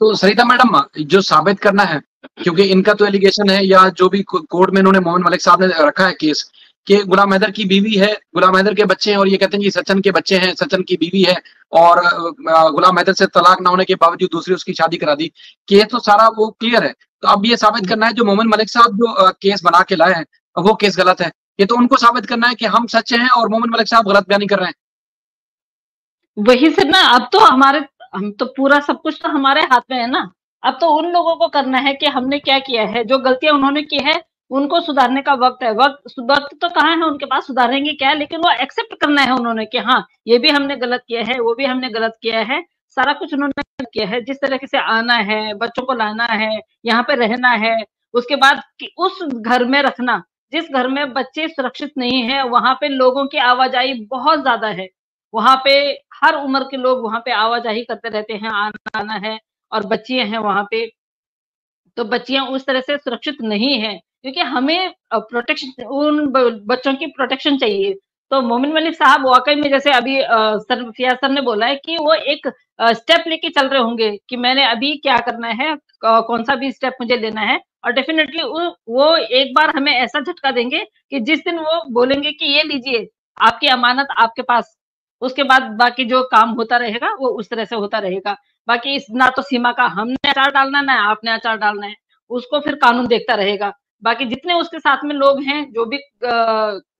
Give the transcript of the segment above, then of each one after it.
तो सरिता मैडम, जो साबित करना है, क्योंकि इनका तो एलिगेशन है या जो भी कोर्ट में इन्होंने मोहम्मद मलिक साहब ने रखा है केस कि गुलाम हैदर की बीवी है, गुलाम हैदर के बच्चे हैं और ये कहते हैं कि सचिन के बच्चे हैं, सचिन की बीवी है और गुलाम हैदर से तलाक ना होने के बावजूद दूसरी उसकी शादी करा दी। केस तो सारा वो क्लियर है। तो अब ये साबित करना है जो मोहम्मद मलिक साहब जो केस बना के लाए हैं वो केस गलत है। ये तो उनको साबित करना है कि हम सच्चे हैं और मोहम्मद मलिक साहब गलत बयानी कर रहे हैं। वही से ना, अब तो हम तो पूरा सब कुछ तो हमारे हाथ में है ना। अब तो उन लोगों को करना है कि हमने क्या किया है, जो गलतियां उन्होंने की है उनको सुधारने का वक्त है। वक्त तो कहाँ है उनके पास, सुधारेंगे क्या, लेकिन वो एक्सेप्ट करना है उन्होंने कि हाँ ये भी हमने गलत किया है, वो भी हमने गलत किया है, सारा कुछ उन्होंने किया है। जिस तरीके से आना है, बच्चों को लाना है, यहाँ पे रहना है, उसके बाद उस घर में रखना जिस घर में बच्चे सुरक्षित नहीं है, वहां पे लोगों की आवाजाही बहुत ज्यादा है। वहां पे हर उम्र के लोग वहां पे आवाजाही करते रहते हैं, आना आना है, और बच्चियां हैं वहां पे। तो बच्चियां उस तरह से सुरक्षित नहीं है, क्योंकि हमें प्रोटेक्शन, उन बच्चों की प्रोटेक्शन चाहिए। तो मोमिन मलिक साहब वाकई में, जैसे अभी सर फियाज सर ने बोला है कि वो एक स्टेप लेके चल रहे होंगे कि मैंने अभी क्या करना है, कौन सा भी स्टेप मुझे लेना है, और डेफिनेटली वो एक बार हमें ऐसा झटका देंगे कि जिस दिन वो बोलेंगे कि ये लीजिए आपकी अमानत आपके पास, उसके बाद बाकी जो काम होता रहेगा वो उस तरह से होता रहेगा। बाकी इस ना तो सीमा का हमने अचार डालना, ना आपने अचार डालना है, उसको फिर कानून देखता रहेगा। बाकी जितने उसके साथ में लोग हैं जो भी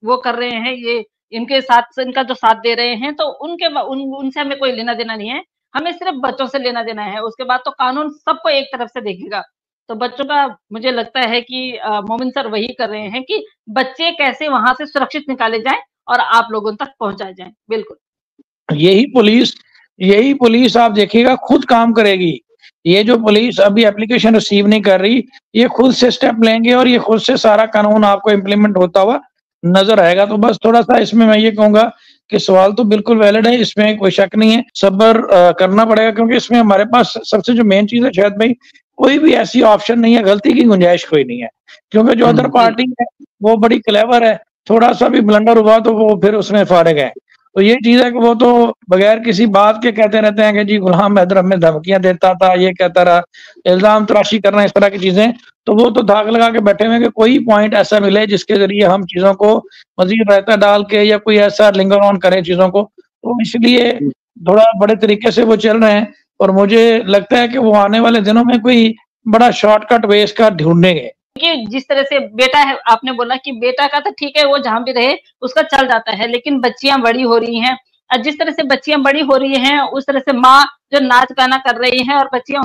वो कर रहे हैं, ये इनके साथ इनका जो साथ दे रहे हैं, तो उनसे हमें कोई लेना देना नहीं है। हमें सिर्फ बच्चों से लेना देना है, उसके बाद तो कानून सबको एक तरफ से देखेगा। तो बच्चों का मुझे लगता है कि मोमिन सर वही कर रहे हैं कि बच्चे कैसे वहां से सुरक्षित निकाले जाएं और आप लोगों तक पहुंचाए जाएं। बिल्कुल यही पुलिस आप देखिएगा खुद काम करेगी। ये जो पुलिस अभी एप्लीकेशन रिसीव नहीं कर रही, ये खुद से स्टेप लेंगे और ये खुद से सारा कानून आपको इम्प्लीमेंट होता हुआ नजर आएगा। तो बस थोड़ा सा इसमें मैं ये कहूंगा कि सवाल तो बिल्कुल वैलिड है, इसमें कोई शक नहीं है, सब्र करना पड़ेगा, क्योंकि इसमें हमारे पास सबसे जो मेन चीज है शायद भाई, कोई भी ऐसी ऑप्शन नहीं है, गलती की गुंजाइश कोई नहीं है, क्योंकि जो अदर पार्टी है वो बड़ी क्लेवर है, थोड़ा सा भी ब्लंडर हुआ तो वो फिर उसमें फारिग है। तो ये चीज है कि वो तो बगैर किसी बात के कहते रहते हैं कि जी गुलाम हैदर हमें धमकियां देता था, ये कहता रहा, इल्जाम तराशी करना, इस तरह की चीजें। तो वो तो धाक लगा के बैठे हुए कि कोई पॉइंट ऐसा मिले जिसके जरिए हम चीजों को मजीद रायता डाल के या कोई ऐसा लिंगर ऑन करें चीजों को। तो इसलिए थोड़ा बड़े तरीके से वो चल रहे हैं, और मुझे लगता है कि वो आने वाले दिनों में कोई बड़ा शॉर्टकट वे इसका ढूंढेंगे। कि जिस तरह से बेटा है, आपने बोला कि बेटा का तो ठीक है, वो जहां भी रहे उसका चल जाता है, लेकिन बच्चियां बड़ी हो रही हैं, और जिस तरह से बच्चियां बड़ी हो रही हैं उस तरह से माँ जो नाच गाना कर रही है और बच्चियां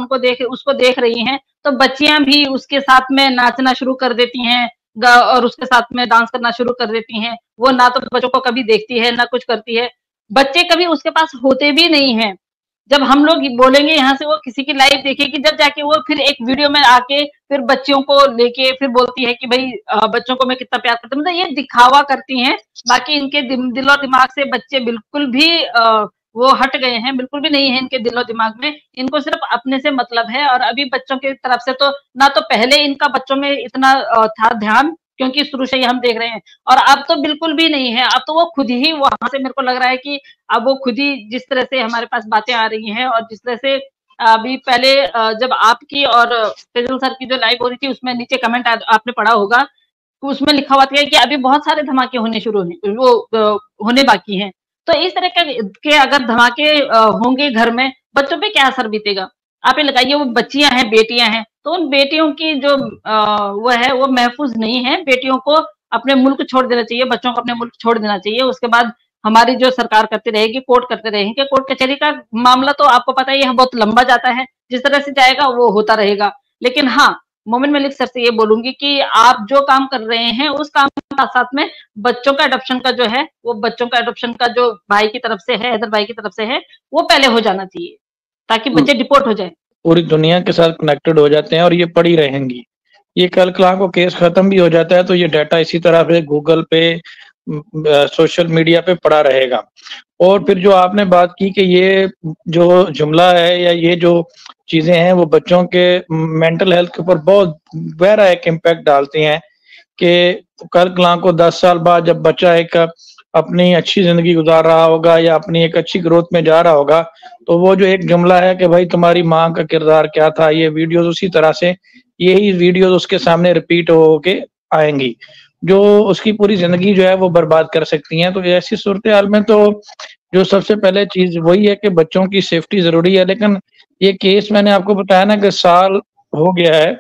उसको देख रही हैं, तो बच्चियां भी उसके साथ में नाचना शुरू कर देती हैं और उसके साथ में डांस करना शुरू कर देती हैं। वो ना तो बच्चों को कभी देखती है ना कुछ करती है, बच्चे कभी उसके पास होते भी नहीं है। जब हम लोग बोलेंगे यहाँ से वो किसी की लाइव देखेगी, जब जाके वो फिर एक वीडियो में आके फिर बच्चियों को लेके फिर बोलती है कि भाई बच्चों को मैं कितना प्यार करती हूँ, मतलब ये दिखावा करती हैं। बाकी इनके दिल और दिमाग से बच्चे बिल्कुल भी वो हट गए हैं, बिल्कुल भी नहीं है इनके दिलो दिमाग में, इनको सिर्फ अपने से मतलब है। और अभी बच्चों की तरफ से तो ना तो पहले इनका बच्चों में इतना था ध्यान, क्योंकि शुरू से ही हम देख रहे हैं, और अब तो बिल्कुल भी नहीं है। अब तो वो खुद ही वहां से, मेरे को लग रहा है कि अब वो खुद ही जिस तरह से हमारे पास बातें आ रही हैं, और जिस तरह से अभी पहले जब आपकी और फेजल सर की जो लाइव हो रही थी उसमें नीचे कमेंट आपने पढ़ा होगा, उसमें लिखा हुआ था कि अभी बहुत सारे धमाके होने शुरू वो होने बाकी हैं। तो इस तरह के अगर धमाके होंगे घर में, बच्चों पे क्या असर बीतेगा आप ये लगाइए। वो बच्चियां हैं, बेटियां हैं, तो उन बेटियों की जो वो है वो महफूज नहीं है। बेटियों को अपने मुल्क छोड़ देना चाहिए, बच्चों को अपने मुल्क छोड़ देना चाहिए। उसके बाद हमारी जो सरकार करती रहेगी, कोर्ट करते रहेंगे, कोर्ट कचहरी का मामला तो आपको पता ही है बहुत लंबा जाता है, जिस तरह से जाएगा वो होता रहेगा। लेकिन हाँ, मोमिन मलिक सर से ये बोलूंगी कि आप जो काम कर रहे हैं उस काम के साथ साथ में बच्चों का अडॉप्शन का जो है, वो बच्चों का अडॉप्शन का जो भाई की तरफ से है, हैदर भाई की तरफ से है, वो पहले हो जाना चाहिए ताकि बच्चे डिपोर्ट हो जाए। पूरी दुनिया के साथ कनेक्टेड हो जाते हैं और ये पड़ी रहेंगी। ये कल को केस खत्म भी हो जाता है तो ये डाटा इसी तरह से गूगल पे, सोशल मीडिया पे पड़ा रहेगा। और फिर जो आपने बात की कि ये जो जुमला है या ये जो चीजें हैं वो बच्चों के मेंटल हेल्थ के ऊपर बहुत गहरा एक इम्पैक्ट डालती हैं कि कल को 10 साल बाद जब बच्चा एक अपनी अच्छी जिंदगी गुजार रहा होगा या अपनी एक अच्छी ग्रोथ में जा रहा होगा, तो वो जो एक जुमला है कि भाई तुम्हारी माँ का किरदार क्या था, ये वीडियोस उसी तरह से यही वीडियोस उसके सामने रिपीट हो के आएंगी, जो उसकी पूरी जिंदगी जो है वो बर्बाद कर सकती हैं। तो ऐसी सूरत हाल में तो जो सबसे पहले चीज वही है कि बच्चों की सेफ्टी जरूरी है। लेकिन ये केस मैंने आपको बताया ना कि साल हो गया है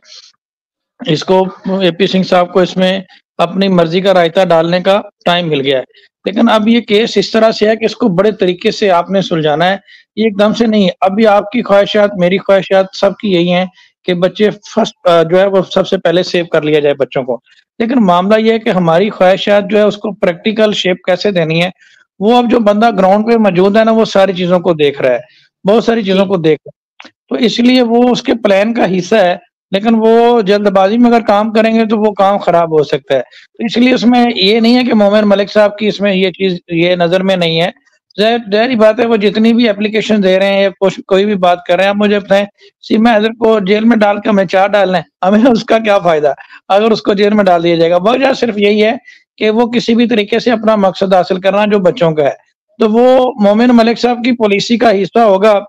इसको, एपी सिंह साहब को इसमें अपनी मर्जी का रायता डालने का टाइम मिल गया है। लेकिन अब ये केस इस तरह से है कि इसको बड़े तरीके से आपने सुलझाना है, ये एकदम से नहीं है। अभी आपकी ख्वाहिशात, मेरी ख्वाहिशात सबकी यही हैं कि बच्चे फर्स्ट जो है वो सबसे पहले सेव कर लिया जाए बच्चों को। लेकिन मामला ये है कि हमारी ख्वाहिशात जो है उसको प्रैक्टिकल शेप कैसे देनी है, वो अब जो बंदा ग्राउंड पे मौजूद है ना, वो सारी चीजों को देख रहा है, बहुत सारी चीजों को देख रहा है, तो इसलिए वो उसके प्लान का हिस्सा है। लेकिन वो जल्दबाजी में अगर काम करेंगे तो वो काम खराब हो सकता है। तो इसलिए उसमें ये नहीं है कि मोमिन मलिक साहब की इसमें ये चीज ये नजर में नहीं है। जाहिर बात है, वो जितनी भी एप्लीकेशन दे रहे हैं या कोई भी बात कर रहे हैं, आप मुझे बताएं सीमा हैदर को जेल में डाल के हमें 4 डालना है, हमें उसका क्या फायदा अगर उसको जेल में डाल दिया जाएगा। वजह सिर्फ यही है कि वो किसी भी तरीके से अपना मकसद हासिल करना जो बच्चों का है। तो वो मोमिन मलिक साहब की पॉलिसी का हिस्सा होगा,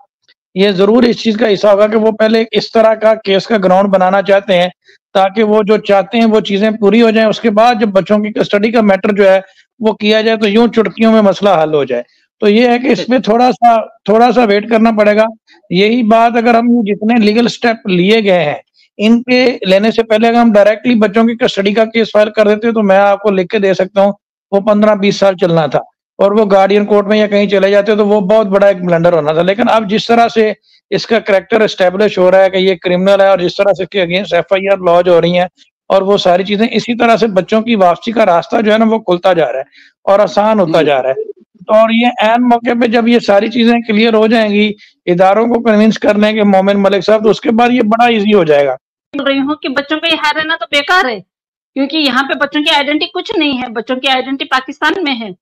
ये जरूर इस चीज का हिस्सा होगा कि वो पहले इस तरह का केस का ग्राउंड बनाना चाहते हैं ताकि वो जो चाहते हैं वो चीजें पूरी हो जाएं। उसके बाद जब बच्चों की कस्टडी का मैटर जो है वो किया जाए तो यूं चुटकियों में मसला हल हो जाए। तो ये है कि इसमें थोड़ा सा वेट करना पड़ेगा। यही बात अगर हम जितने लीगल स्टेप लिए गए हैं इनके लेने से पहले अगर हम डायरेक्टली बच्चों की कस्टडी का केस फाइल कर देते तो मैं आपको लिख के दे सकता हूँ वो 15-20 साल चलना था, और वो गार्डियन कोर्ट में या कहीं चले जाते तो वो बहुत बड़ा एक ब्लंडर होना था। लेकिन अब जिस तरह से इसका करैक्टर एस्टेब्लिश हो रहा है कि ये क्रिमिनल है और जिस तरह से इसके अगेंस्ट एफआईआर लॉन्च हो रही हैं और वो सारी चीजें, इसी तरह से बच्चों की वापसी का रास्ता जो है ना वो खुलता जा रहा है और आसान होता जा रहा है। तो और ये ऐन मौके पे जब ये सारी चीजें क्लियर हो जाएंगी इदारों को कन्विंस करने के मोमिन मलिक साहब, तो उसके बाद ये बड़ा इजी हो जाएगा। बोल रही हूँ कि बच्चों का यहाँ रहना तो बेकार है, क्योंकि यहाँ पे बच्चों की आइडेंटिटी कुछ नहीं है, बच्चों की आइडेंटिटी पाकिस्तान में है,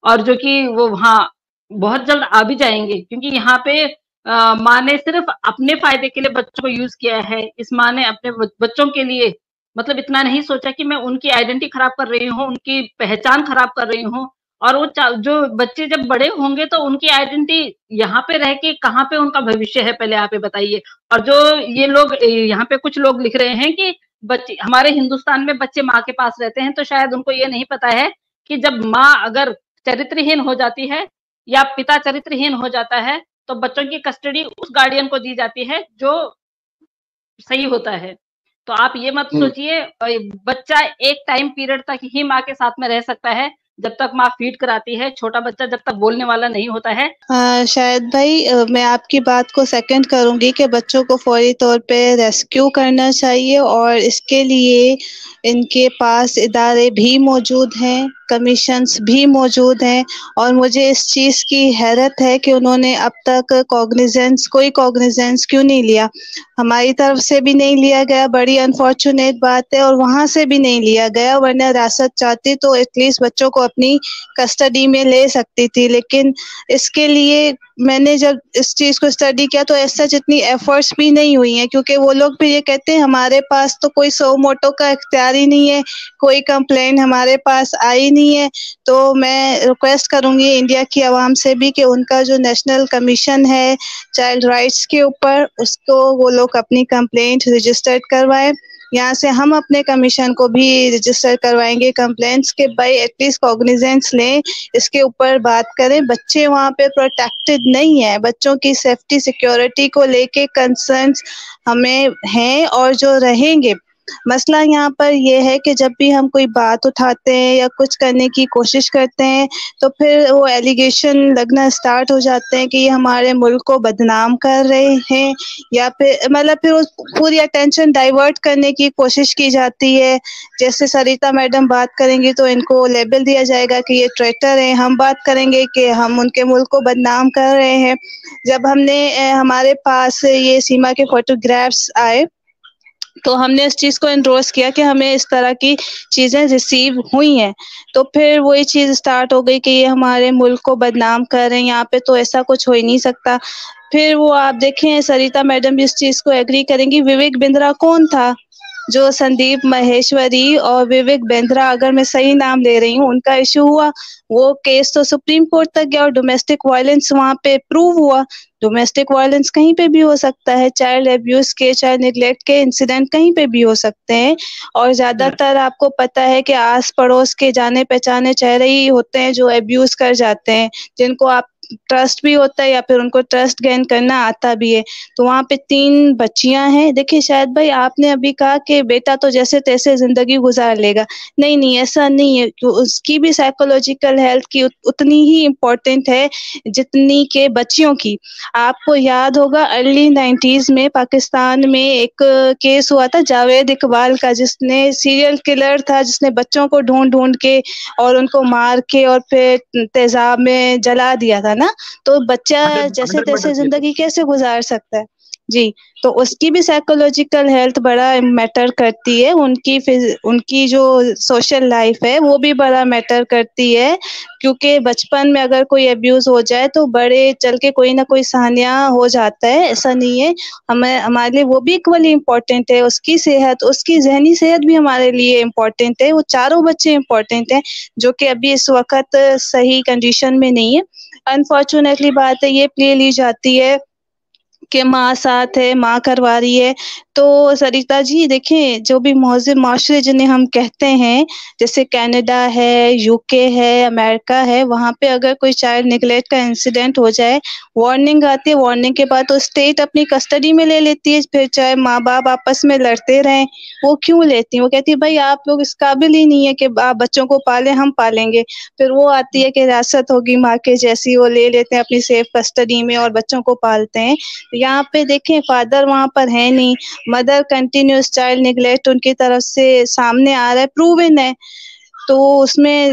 और जो कि वो वहाँ बहुत जल्द आ भी जाएंगे, क्योंकि यहाँ पे माँ ने सिर्फ अपने फायदे के लिए बच्चों को यूज किया है। इस माँ ने अपने बच्चों के लिए मतलब इतना नहीं सोचा कि मैं उनकी आइडेंटिटी खराब कर रही हूँ, उनकी पहचान खराब कर रही हूँ। और वो जो बच्चे जब बड़े होंगे तो उनकी आइडेंटिटी यहाँ पे रह के कहाँ पे उनका भविष्य है, पहले आप बताइए। और जो ये लोग यहाँ पे कुछ लोग लिख रहे हैं कि बच्चे हमारे हिंदुस्तान में बच्चे माँ के पास रहते हैं, तो शायद उनको ये नहीं पता है कि जब माँ अगर चरित्रहीन हो जाती है या पिता चरित्रहीन हो जाता है तो बच्चों की कस्टडी उस गार्डियन को दी जाती है जो सही होता है। तो आप ये मत सोचिए बच्चा एक टाइम पीरियड तक ही माँ के साथ में रह सकता है, जब तक माँ फीड कराती है। छोटा बच्चा जब तक बोलने वाला नहीं होता है। शायद भाई मैं आपकी बात को सेकंड करूंगी कि बच्चों को फौरी तौर पे रेस्क्यू करना चाहिए और इसके लिए इनके पास इदारे भी मौजूद हैं, कमीशंस भी मौजूद हैं। और मुझे इस चीज़ की हैरत है कि उन्होंने अब तक कोई कॉग्निजेंस क्यों नहीं लिया। हमारी तरफ से भी नहीं लिया गया, बड़ी अनफॉर्चुनेट बात है, और वहाँ से भी नहीं लिया गया, वरना रियासत चाहती तो एटलीस्ट बच्चों को अपनी कस्टडी में ले सकती थी। लेकिन इसके लिए मैंने जब इस चीज़ को स्टडी किया तो ऐसा जितनी एफर्ट्स भी नहीं हुई हैं, क्योंकि वो लोग भी ये कहते हैं हमारे पास तो कोई सो मोटो का इख्तियार ही नहीं है, कोई कंप्लेंट हमारे पास आई नहीं है। तो मैं रिक्वेस्ट करूंगी इंडिया की आवाम से भी कि उनका जो नेशनल कमीशन है चाइल्ड राइट्स के ऊपर, उसको वो लोग अपनी कंप्लेंट रजिस्टर्ड करवाएं। यहाँ से हम अपने कमीशन को भी रजिस्टर करवाएंगे कंप्लेंट्स के, भाई एटलीस्ट कॉग्निजेंस लें, इसके ऊपर बात करें। बच्चे वहाँ पे प्रोटेक्टेड नहीं है, बच्चों की सेफ्टी सिक्योरिटी को लेके कंसर्न्स हमें हैं और जो रहेंगे। मसला यहाँ पर यह है कि जब भी हम कोई बात उठाते हैं या कुछ करने की कोशिश करते हैं तो फिर वो एलिगेशन लगना स्टार्ट हो जाते हैं कि ये हमारे मुल्क को बदनाम कर रहे हैं, या फिर मतलब फिर उस पूरी अटेंशन डाइवर्ट करने की कोशिश की जाती है। जैसे सरिता मैडम बात करेंगी तो इनको लेबल दिया जाएगा कि ये ट्रेटर हैं, हम बात करेंगे कि हम उनके मुल्क को बदनाम कर रहे हैं। जब हमारे पास ये सीमा के फोटोग्राफ्स आए तो हमने इस चीज़ को एंडोर्स किया कि हमें इस तरह की चीज़ें रिसीव हुई हैं, तो फिर वही चीज़ स्टार्ट हो गई कि ये हमारे मुल्क को बदनाम कर रहे हैं, यहाँ पे तो ऐसा कुछ हो ही नहीं सकता। फिर वो आप देखें सरिता मैडम इस चीज़ को एग्री करेंगी, विवेक बिंद्रा कौन था? जो संदीप महेश्वरी और विवेक बिंद्रा, अगर मैं सही नाम ले रही हूँ, उनका इश्यू हुआ, वो केस तो सुप्रीम कोर्ट तक गया और डोमेस्टिक वायलेंस वहाँ पे प्रूव हुआ। डोमेस्टिक वायलेंस कहीं पे भी हो सकता है, चाइल्ड अब्यूज के, चाइल्ड निग्लेक्ट के इंसिडेंट कहीं पे भी हो सकते हैं। और ज्यादातर आपको पता है कि आस पड़ोस के जाने पहचाने चेहरे ही होते हैं जो अब्यूज कर जाते हैं, जिनको आप ट्रस्ट भी होता है या फिर उनको ट्रस्ट गेन करना आता भी है। तो वहाँ पे 3 बच्चियां हैं। देखिए शायद भाई आपने अभी कहा कि बेटा तो जैसे तैसे जिंदगी गुजार लेगा, नहीं नहीं ऐसा नहीं है, उसकी भी साइकोलॉजिकल हेल्थ की उतनी ही इम्पोर्टेंट है जितनी के बच्चियों की। आपको याद होगा अर्ली 90s में पाकिस्तान में एक केस हुआ था जावेद इकबाल का, जिसने सीरियल किलर था, जिसने बच्चों को ढूंढ ढूंढ के और उनको मार के और फिर तेजाब में जला दिया था ना। तो बच्चा जैसे तैसे जिंदगी कैसे गुजार सकता है जी। तो उसकी भी साइकोलॉजिकल हेल्थ बड़ा मैटर करती है, उनकी जो सोशल लाइफ है वो भी बड़ा मैटर करती है, क्योंकि बचपन में अगर कोई अब्यूज हो जाए तो बड़े चल के कोई ना कोई सानिया हो जाता है, ऐसा नहीं है। हमारे लिए वो भी इक्वली इम्पोर्टेंट है, उसकी सेहत, उसकी जहनी सेहत भी हमारे लिए इम्पोर्टेंट है। वो चारों बच्चे इम्पोर्टेंट हैं जो कि अभी इस वक्त सही कंडीशन में नहीं है। अनफॉर्चुनेटली बात है ये प्ले ली जाती है कि माँ साथ है, माँ करवा रही है। तो सरिता जी देखें, जो भी महज़िब माशरे जिन्हें हम कहते हैं, जैसे कनाडा है, यूके है, अमेरिका है, वहाँ पे अगर कोई चाइल्ड निगलेक्ट का इंसिडेंट हो जाए, वार्निंग आती है, वार्निंग के बाद तो स्टेट अपनी कस्टडी में ले लेती है, फिर चाहे माँ बाप आपस में लड़ते रहें। वो क्यों लेती हैं? वो कहती है भाई आप लोग इस काबिल ही नहीं है कि आप बच्चों को पालें, हम पालेंगे। फिर वो आती है कि हिरासत होगी माँ के जैसी, वो ले लेते हैं अपनी सेफ कस्टडी में और बच्चों को पालते हैं। यहाँ पे देखें फादर वहाँ पर है नहीं, मदर कंटिन्यूस चाइल्ड निगलेक्ट उनकी तरफ से सामने आ रहा है, प्रूवन है। तो उसमें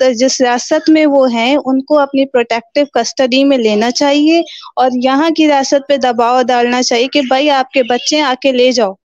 जिस रियासत में वो हैं उनको अपनी प्रोटेक्टिव कस्टडी में लेना चाहिए और यहाँ की रियासत पे दबाव डालना चाहिए कि भाई आपके बच्चे आके ले जाओ।